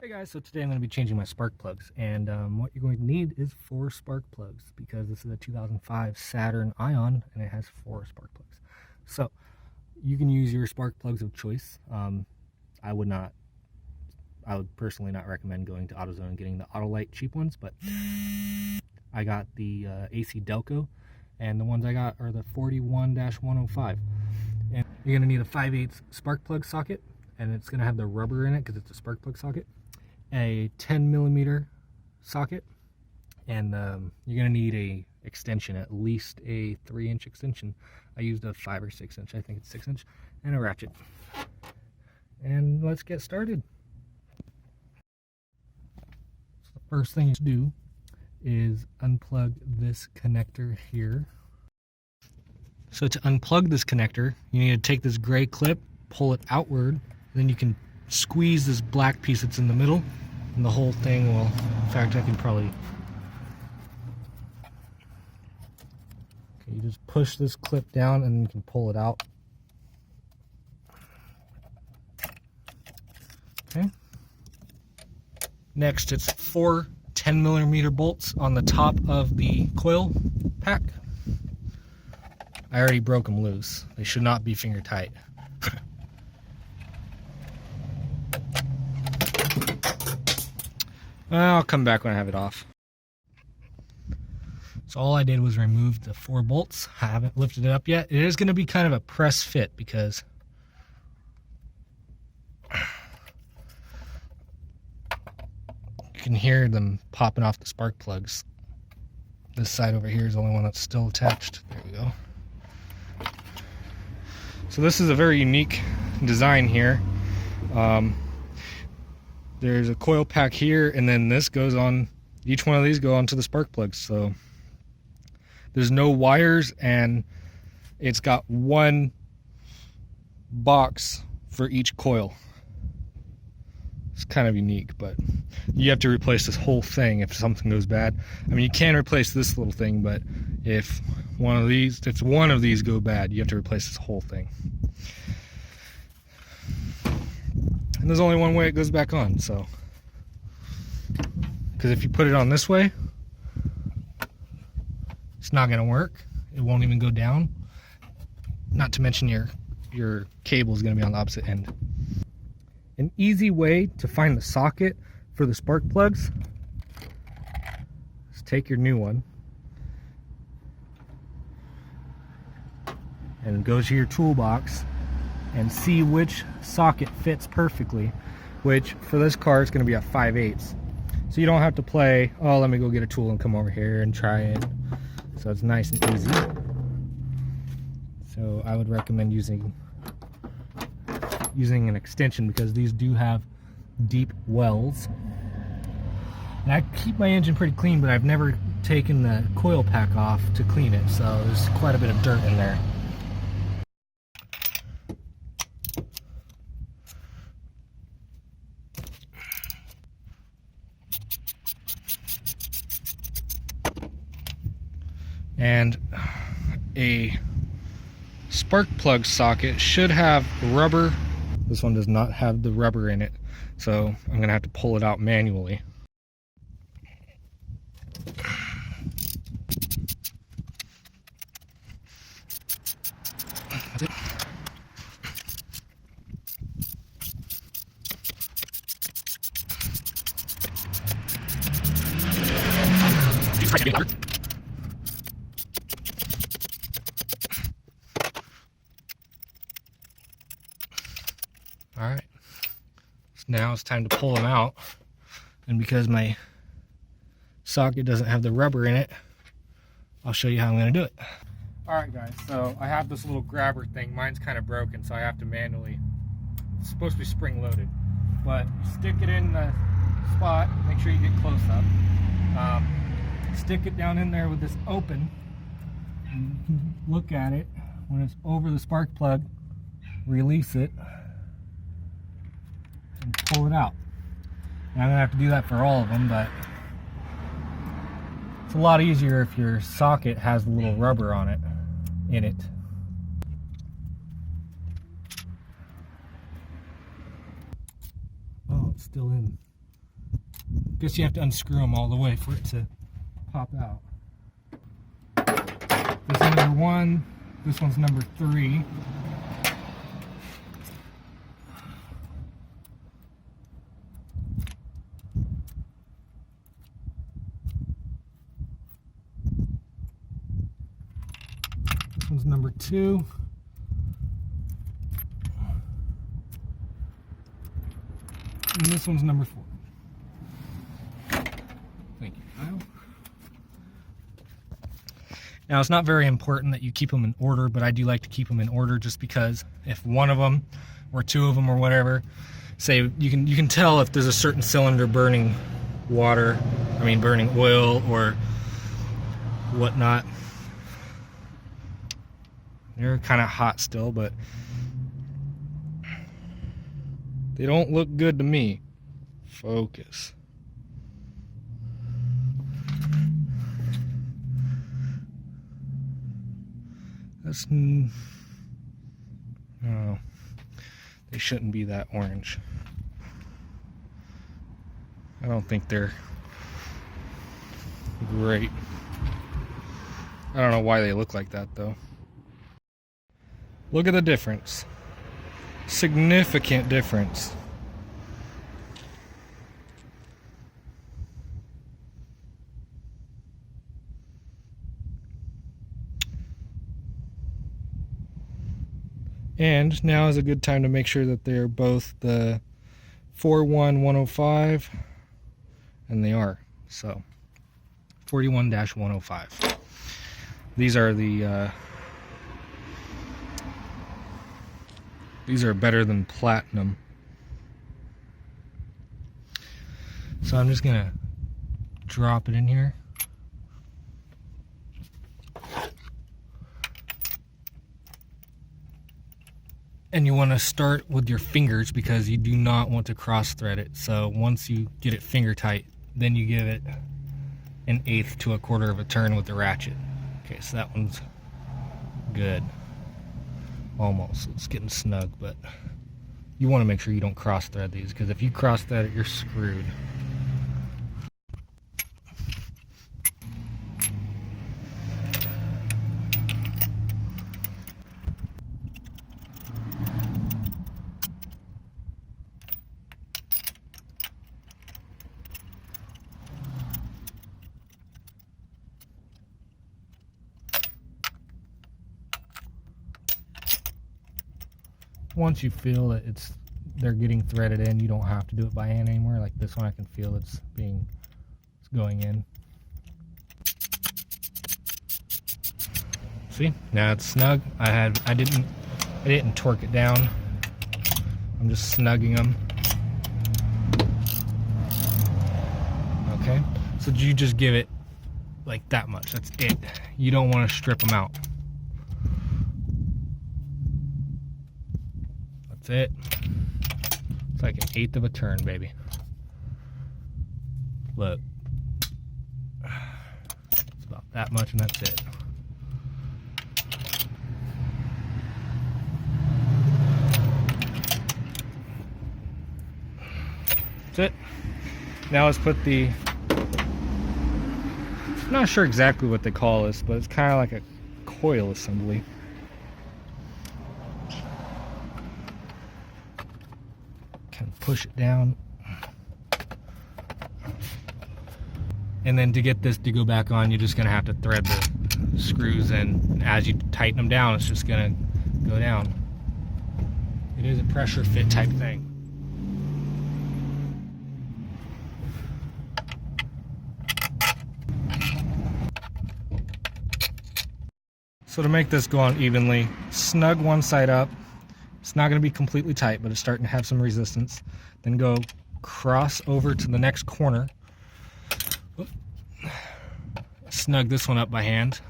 Hey guys, so today I'm going to be changing my spark plugs, and what you're going to need is 4 spark plugs because this is a 2005 Saturn Ion and it has 4 spark plugs. So you can use your spark plugs of choice. I would personally not recommend going to AutoZone and getting the Autolite cheap ones, but I got the AC Delco, and the ones I got are the 41-105. And you're going to need a 5/8 spark plug socket, and it's going to have the rubber in it because it's a spark plug socket. A 10mm socket, and you're going to need a extension, at least a 3-inch extension. I used a 5 or 6 inch, I think it's 6 inch, and a ratchet. And let's get started. So the first thing you do is unplug this connector here. So to unplug this connector, you need to take this gray clip, pull it outward, then you can squeeze this black piece that's in the middle, and the whole thing will, in fact, I can probably, okay, you just push this clip down and you can pull it out. Okay. Next, it's 4 10mm bolts on the top of the coil pack. I already broke them loose. They should not be finger tight. I'll come back when I have it off. So all I did was remove the 4 bolts. I haven't lifted it up yet. It is going to be kind of a press fit because you can hear them popping off the spark plugs. This side over here is the only one that's still attached. There we go. So this is a very unique design here. There's a coil pack here, and then this goes on, each one of these go onto the spark plugs. So there's no wires, and it's got one box for each coil. It's kind of unique, but you have to replace this whole thing if something goes bad. I mean, you can replace this little thing, but if one of these go bad, you have to replace this whole thing. And there's only one way it goes back on, so. Because if you put it on this way, it's not gonna work. It won't even go down. Not to mention your cable is gonna be on the opposite end. An easy way to find the socket for the spark plugs is take your new one and go to your toolbox and see which socket fits perfectly, which for this car is going to be a 5/8. So you don't have to play, oh, let me go get a tool and come over here and try it. So it's nice and easy. So I would recommend using an extension because these do have deep wells. And I keep my engine pretty clean, but I've never taken the coil pack off to clean it, so there's quite a bit of dirt in there. And a spark plug socket should have rubber. This one does not have the rubber in it, so I'm gonna have to pull it out manually. That's it. Alright, so now it's time to pull them out, and because my socket doesn't have the rubber in it, I'll show you how I'm going to do it. Alright guys, so I have this little grabber thing. Mine's kind of broken, so I have to manually, it's supposed to be spring loaded, but stick it in the spot, make sure you get close up, stick it down in there with this open, and you can look at it. When it's over the spark plug, release it and pull it out. And I'm gonna have to do that for all of them, but it's a lot easier if your socket has a little rubber on it, in it. Oh, it's still in. Guess you have to unscrew them all the way for it to pop out. This is number 1. This one's number 3. This one's number 2. And this one's number 4. Thank you, Kyle. Now, it's not very important that you keep them in order, but I do like to keep them in order just because if one of them or 2 of them or whatever, say you can tell if there's a certain cylinder burning water, burning oil or whatnot. They're kind of hot still, but they don't look good to me. Focus. That's no. They shouldn't be that orange. I don't think they're great. I don't know why they look like that though. Look at the difference. Significant difference. And now is a good time to make sure that they're both the 41105, and they are. So 41-105. These are the these are better than platinum. So I'm just gonna drop it in here. And you want to start with your fingers because you do not want to cross thread it. So once you get it finger tight, then you give it 1/8 to 1/4 of a turn with the ratchet. Okay, so that one's good. Almost. It's getting snug, but you want to make sure you don't cross thread these because if you cross thread it, you're screwed. Once you feel that they're getting threaded in, you don't have to do it by hand anymore. Like this one, I can feel it's going in. See, now it's snug. I didn't torque it down. I'm just snugging them. Okay, so you just give it like that much. That's it. You don't want to strip them out. That's it. It's like 1/8 of a turn, baby. Look. It's about that much and that's it. That's it. Now let's put the... I'm not sure exactly what they call this, but it's kind of like a coil assembly. Kind of push it down. And then to get this to go back on, you're just going to have to thread the screws in. And as you tighten them down, it's just going to go down. It is a pressure fit type thing. So to make this go on evenly, snug one side up. It's not going to be completely tight, but it's starting to have some resistance. Then go cross over to the next corner. Snug this one up by hand.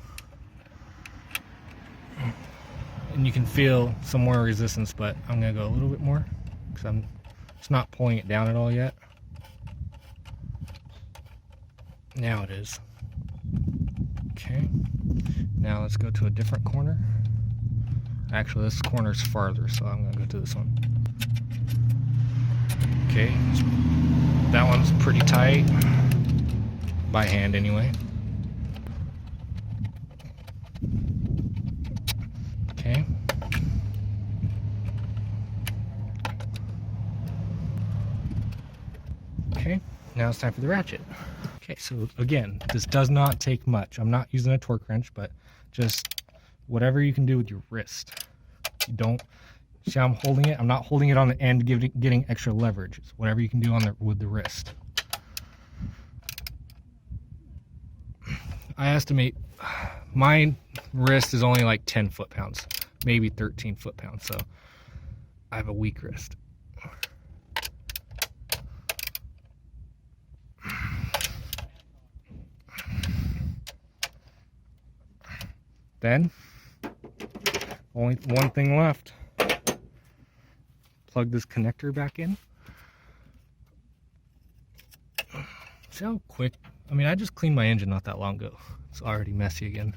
And you can feel some more resistance, but I'm going to go a little bit more because it's not pulling it down at all yet. Now it is. Okay. Now let's go to a different corner. Actually, this corner's farther, so I'm going to go to this one. Okay, let's that one's pretty tight, by hand anyway. Okay. Okay, now it's time for the ratchet. Okay, so again, this does not take much. I'm not using a torque wrench, but just whatever you can do with your wrist. You don't see how I'm holding it? I'm not holding it on the end, getting extra leverage. It's whatever you can do with the wrist. I estimate my wrist is only like 10 foot-pounds, maybe 13 foot-pounds, so I have a weak wrist. Then, only one thing left. Plug this connector back in. See how quick? I mean, I just cleaned my engine not that long ago. It's already messy again.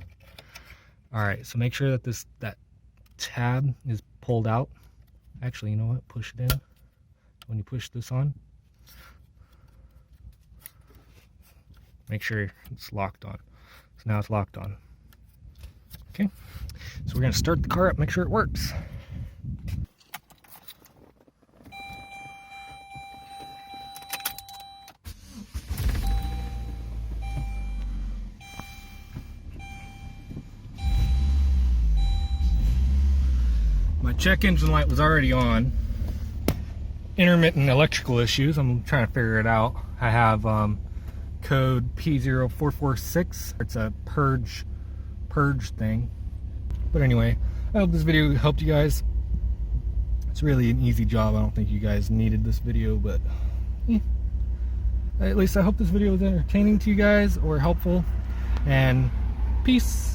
Alright, so make sure that that tab is pulled out. Actually, you know what? Push it in. When you push this on, make sure it's locked on. So now it's locked on. Okay, so we're going to start the car up, make sure it works. My check engine light was already on. Intermittent electrical issues, I'm trying to figure it out. I have code P0446. It's a purge thing. But anyway, I hope this video helped you guys. It's really an easy job. I don't think you guys needed this video, but at least I hope this video was entertaining to you guys or helpful. And peace.